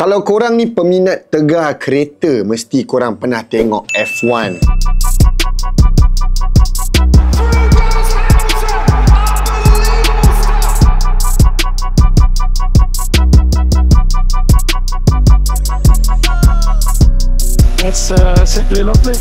Kalau korang ni peminat tegar kereta, mesti korang pernah tengok F1. That's simply lovely.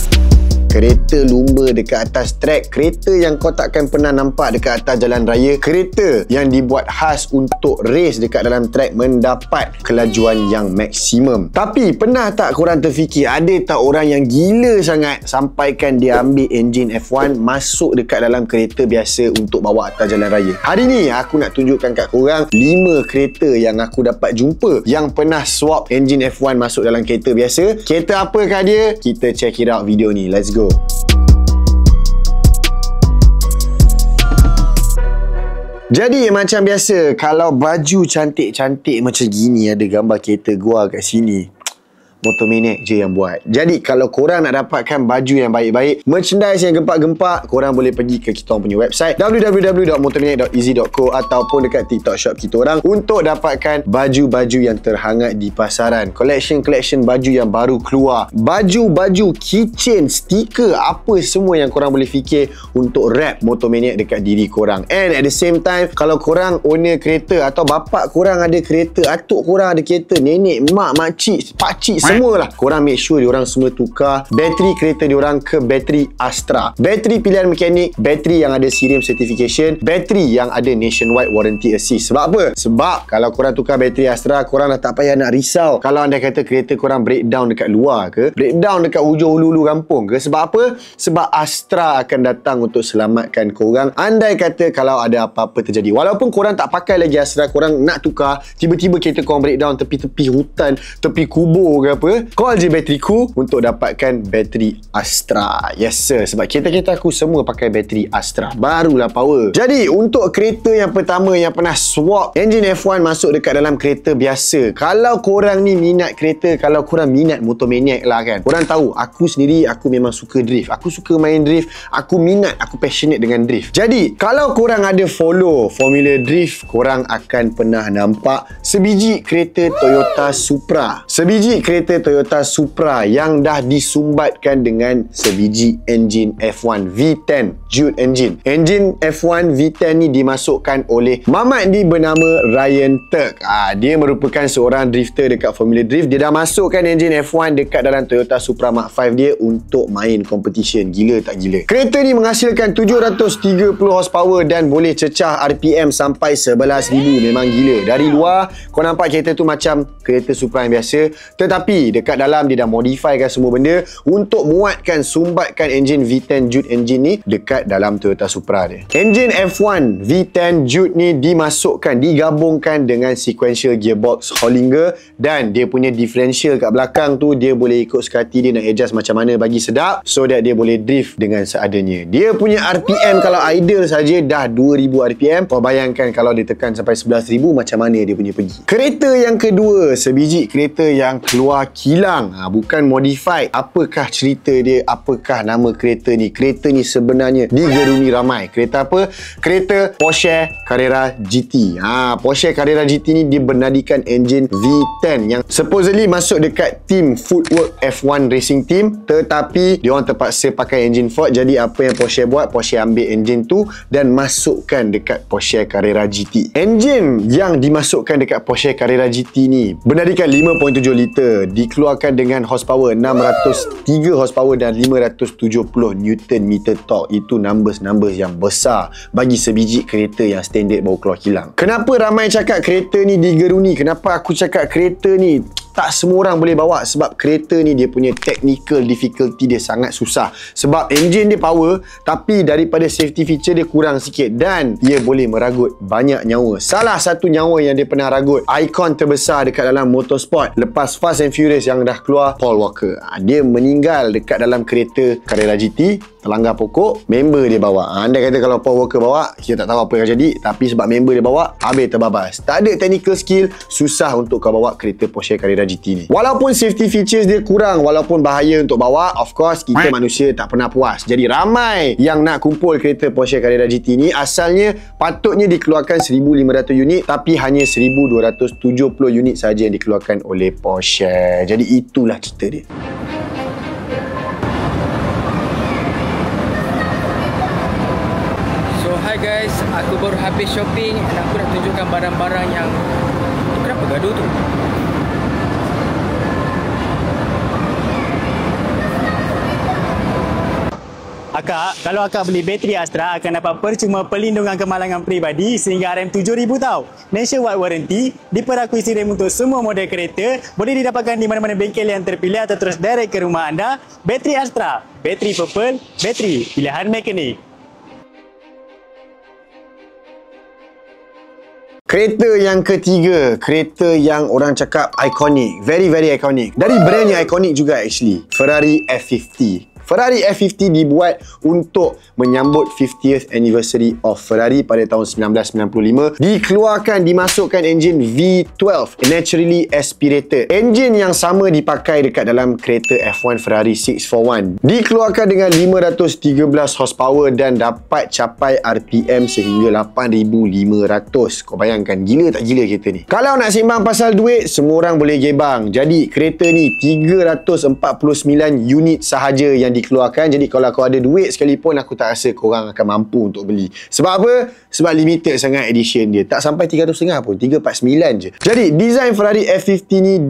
Kereta lumba dekat atas trek, kereta yang kau takkan pernah nampak dekat atas jalan raya, kereta yang dibuat khas untuk race dekat dalam trek mendapat kelajuan yang maksimum. Tapi pernah tak korang terfikir ada tak orang yang gila sangat sampaikan dia ambil enjin F1 masuk dekat dalam kereta biasa untuk bawa atas jalan raya? Hari ni aku nak tunjukkan kat korang 5 kereta yang aku dapat jumpa yang pernah swap enjin F1 masuk dalam kereta biasa. Kereta apakah dia? Kita check it out video ni. Let's go. Jadi macam biasa, kalau baju cantik-cantik macam gini, ada gambar kereta gua kat sini, Motomaniac je yang buat. Jadi kalau korang nak dapatkan baju yang baik-baik, merchandise yang gempak-gempak, korang boleh pergi ke kita punya website www.motomaniac.easy.co ataupun dekat TikTok shop kita orang untuk dapatkan baju-baju yang terhangat di pasaran. Collection baju yang baru keluar, baju-baju, keychain, stiker, apa semua yang korang boleh fikir untuk wrap Motomaniac dekat diri korang. And at the same time, kalau korang owner kereta atau bapak korang ada kereta, atuk korang ada kereta, nenek, mak, makcik, pakcik, semualah, korang make sure diorang semua tukar bateri kereta diorang ke bateri Astra. Bateri pilihan mekanik, bateri yang ada Cerium certification, bateri yang ada nationwide warranty assist. Sebab apa? Sebab kalau korang tukar bateri Astra, korang dah tak payah nak risau kalau anda kata kereta korang breakdown dekat luar ke, breakdown dekat hujung hulu-hulu kampung ke. Sebab apa? Sebab Astra akan datang untuk selamatkan korang andai kata kalau ada apa-apa terjadi. Walaupun korang tak pakai lagi Astra, korang nak tukar, tiba-tiba kereta korang breakdown tepi-tepi hutan, tepi kubur ke apa, call je bateriku untuk dapatkan bateri Astra. Yes sir, sebab kereta-kereta aku semua pakai bateri Astra, barulah power. Jadi untuk kereta yang pertama yang pernah swap enjin F1 masuk dekat dalam kereta biasa, kalau korang ni minat kereta, kalau korang minat Motomaniac lah kan, korang tahu aku sendiri, aku memang suka drift, aku suka main drift, aku minat, aku passionate dengan drift. Jadi kalau korang ada follow Formula Drift, korang akan pernah nampak sebiji kereta Toyota Supra, sebiji kereta Toyota Supra yang dah disumbatkan dengan sebiji enjin F1 V10 Jude engine. Enjin F1 V10 ni dimasukkan oleh mamat ni bernama Ryan Tuerck. Dia merupakan seorang drifter dekat Formula Drift. Dia dah masukkan enjin F1 dekat dalam Toyota Supra Mark 5 dia untuk main competition. Gila tak gila? Kereta ni menghasilkan 730 horsepower dan boleh cecah RPM sampai 11,000. Memang gila. Dari luar kau nampak kereta tu macam kereta Supra yang biasa, tetapi dekat dalam dia dah modifikan semua benda untuk muatkan, sumbatkan enjin V10 Jude engine ni dekat dalam Toyota Supra dia. Enjin F1 V10 Jude ni dimasukkan, digabungkan dengan sequential gearbox Hollinger, dan dia punya differential kat belakang tu dia boleh ikut sekati dia nak adjust macam mana bagi sedap, so that dia boleh drift dengan seadanya. Dia punya RPM kalau idle saja dah 2000 RPM. Kau bayangkan kalau dia tekan sampai 11,000 macam mana dia punya pergi. Kereta yang kedua, sebiji kereta yang keluar kilang, bukan modified. Apakah cerita dia? Apakah nama kereta ni? Kereta ni sebenarnya digeruni ramai. Kereta apa? Kereta Porsche Carrera GT. Porsche Carrera GT ni dibernadikan enjin V10 yang supposedly masuk dekat team Footwork F1 Racing Team, tetapi diorang terpaksa pakai enjin Ford. Jadi apa yang Porsche buat? Porsche ambil enjin tu dan masukkan dekat Porsche Carrera GT. Enjin yang dimasukkan dekat Porsche Carrera GT ni bernadikan 5.7 liter, dikeluarkan dengan horsepower 603 horsepower dan 570 Nm torque. Itu numbers yang besar bagi sebiji kereta yang standard baru keluar kilang. Kenapa ramai cakap kereta ni digeruni? Kenapa aku cakap kereta ni tak semua orang boleh bawa? Sebab kereta ni dia punya technical difficulty dia sangat susah. Sebab enjin dia power, tapi daripada safety feature dia kurang sikit dan dia boleh meragut banyak nyawa. Salah satu nyawa yang dia pernah ragut, ikon terbesar dekat dalam motorsport lepas Fast and Furious yang dah keluar, Paul Walker. Dia meninggal dekat dalam kereta Carrera GT terlanggar pokok, member dia bawa. Andai kata kalau power worker bawa, kita tak tahu apa yang jadi. Tapi sebab member dia bawa, habis terbabas. Tak ada technical skill, susah untuk kau bawa kereta Porsche Carrera GT ni. Walaupun safety features dia kurang, walaupun bahaya untuk bawa, of course kita manusia tak pernah puas. Jadi ramai yang nak kumpul kereta Porsche Carrera GT ni. Asalnya patutnya dikeluarkan 1,500 unit, tapi hanya 1,270 unit saja yang dikeluarkan oleh Porsche. Jadi itulah cerita dia. Hi guys, aku baru habis shopping dan aku nak tunjukkan barang-barang yang... Kenapa gaduh tu? Akak, kalau akak beli bateri Astra akan dapat percuma pelindungan kemalangan peribadi sehingga RM7,000 tau. Nationwide warranty, diperakui rem untuk semua model kereta, boleh didapatkan di mana-mana bengkel yang terpilih atau terus direct ke rumah anda. Bateri Astra, bateri Purple, bateri pilihan mekanik. Kereta yang ketiga, kereta yang orang cakap iconic, very iconic. Dari brand yang iconic juga actually, Ferrari F50. Ferrari F50 dibuat untuk menyambut 50th anniversary of Ferrari pada tahun 1995. Dikeluarkan, dimasukkan enjin V12, naturally aspirated. Enjin yang sama dipakai dekat dalam kereta F1 Ferrari 641. Dikeluarkan dengan 513 horsepower dan dapat capai RPM sehingga 8,500. Kau bayangkan, gila tak gila kereta ni? Kalau nak sembang pasal duit, semua orang boleh gebang. Jadi kereta ni 349 unit sahaja yang dikeluarkan. Jadi kalau kau ada duit sekalipun, aku tak rasa korang akan mampu untuk beli. Sebab apa? Sebab limited sangat edition dia. Tak sampai 300,000 pun, 349 je. Jadi design Ferrari F50 ni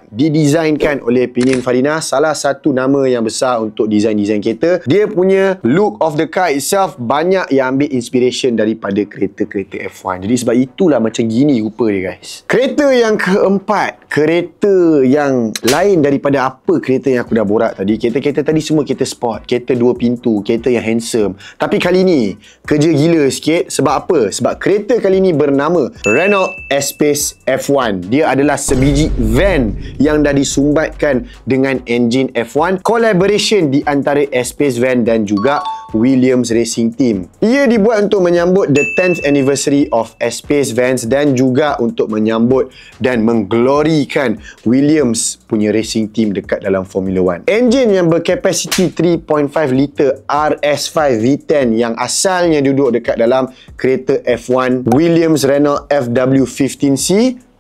didesainkan oleh Pininfarina, salah satu nama yang besar untuk design kereta. Dia punya look of the car itself banyak yang ambil inspiration daripada kereta-kereta F1. Jadi sebab itulah macam gini rupa dia guys. Kereta yang keempat, kereta yang lain daripada apa kereta yang aku dah borak tadi. Kereta-kereta tadi semua kereta sport, kereta 2 pintu, kereta yang handsome. Tapi kali ni kerja gila sikit. Sebab apa? Sebab kereta kali ni bernama Renault Espace F1. Dia adalah sebiji van yang dah disumbatkan dengan enjin F1. Collaboration di antara Espace Van dan juga Williams Racing Team. Ia dibuat untuk menyambut the 10th anniversary of Espace Vans dan juga untuk menyambut dan mengglorikan Williams punya racing team dekat dalam Formula 1. Enjin yang berkapasiti 3.5 liter RS5 V10 yang asalnya duduk dekat dalam kereta F1 Williams Renault FW15C.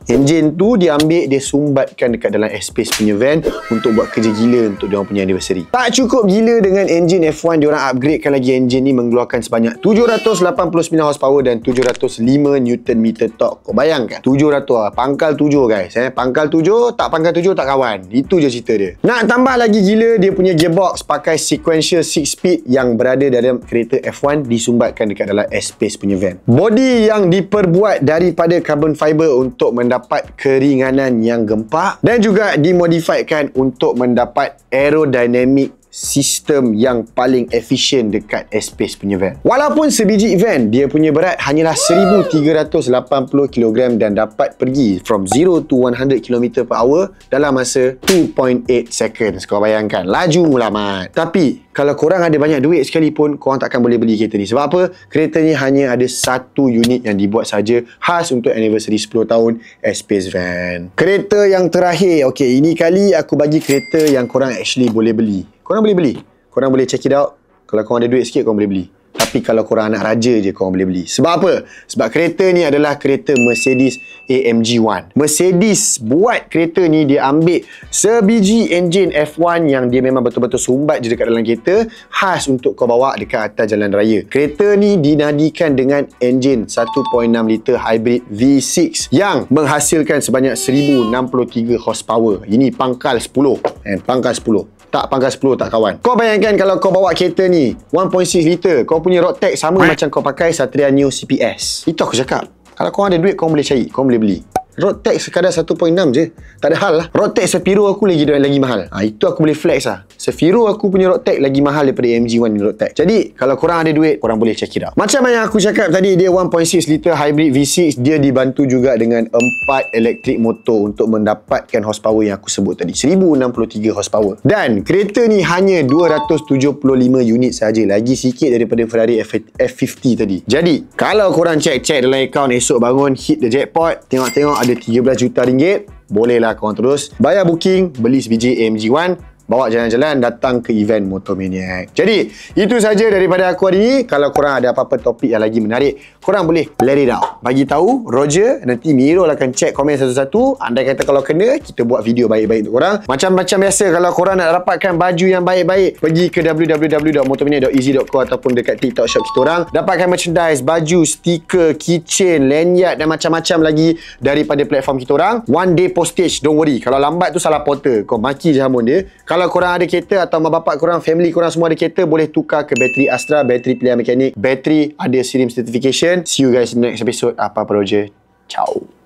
Enjin tu diambil, dia sumbatkan dekat dalam Espace punya van untuk buat kerja gila untuk diorang punya anniversary. Tak cukup gila dengan enjin F1, diorang upgradekan lagi enjin ni mengeluarkan sebanyak 789 horsepower dan 705 Nm torque. Kau bayangkan 700 pangkal 7 guys, pangkal 7 tak pangkal 7 tak kawan. Itu je cerita dia. Nak tambah lagi gila, dia punya gearbox pakai sequential 6 speed yang berada dalam kereta F1 disumbatkan dekat dalam Espace punya van. Body yang diperbuat daripada carbon fiber untuk mendapat keringanan yang gempak dan juga dimodifikkan untuk mendapat aerodynamic sistem yang paling efisien dekat Espace punya van. Walaupun sebiji van, dia punya berat hanyalah 1,380 kg dan dapat pergi from 0 to 100 km/h dalam masa 2.8 seconds. Kau bayangkan, laju mulamat. Tapi kalau korang ada banyak duit sekalipun, korang takkan boleh beli kereta ni. Sebab apa? Kereta ni hanya ada satu unit yang dibuat saja khas untuk anniversary 10 tahun Espace Van. Kereta yang terakhir, okey, ini kali aku bagi kereta yang korang actually boleh beli. Korang boleh beli. Korang boleh check it out. Kalau korang ada duit sikit, korang boleh beli. Tapi kalau korang anak raja je, korang boleh beli. Sebab apa? Sebab kereta ni adalah kereta Mercedes AMG One. Mercedes buat kereta ni, dia ambil sebiji enjin F1 yang dia memang betul-betul sumbat je dekat dalam kereta, khas untuk kau bawa dekat atas jalan raya. Kereta ni dinadikan dengan enjin 1.6 liter hybrid V6 yang menghasilkan sebanyak 1,063 horsepower. Ini pangkal 10. Pangkal 10. Tak pangkal 10 tak kawan. Kau bayangkan kalau kau bawa kereta ni 1.6 liter, kau punya road tax sama macam kau pakai Satria Neo CPS. Itu aku cakap. Kalau kau ada duit, kau boleh cari, kau boleh beli. Road tax sekadar 1.6 je. Tak ada hal lah. Road tax Sefiro aku lagi mahal. Itu aku boleh flex lah. Sefiro aku punya road tax lagi mahal daripada AMG One road tax. Jadi kalau korang ada duit, korang boleh check it out. Macam yang aku cakap tadi, dia 1.6 liter hybrid V6. Dia dibantu juga dengan 4 elektrik motor untuk mendapatkan horsepower yang aku sebut tadi, 1063 horsepower. Dan kereta ni hanya 275 unit saja, lagi sikit daripada Ferrari F50 tadi. Jadi kalau korang check dalam akaun, esok bangun hit the jackpot, tengok ada 13 juta ringgit, bolehlah korang terus bayar booking, beli sebiji AMG One, bawa jalan-jalan, datang ke event Motomaniac. Jadi itu saja daripada aku hari ni. Kalau korang ada apa-apa topik yang lagi menarik, korang boleh let it out, bagi tahu Roger. Nanti Mirul akan check komen satu-satu. Andai kata kalau kena, kita buat video baik-baik untuk korang. Macam biasa, kalau korang nak dapatkan baju yang baik-baik, pergi ke www.motomania.easy.co ataupun dekat TikTok shop kita orang. Dapatkan merchandise, baju, stiker, keychain, lanyard dan macam-macam lagi daripada platform kita orang. One day postage, don't worry. Kalau lambat tu salah porter, kau maki je hamun dia. Kalau korang ada kereta atau mak bapak korang, family korang semua ada kereta, boleh tukar ke bateri Astra, bateri pilihan mekanik. Bateri ada SIRIM certification. See you guys in the next episode. Apa Roger? Ciao.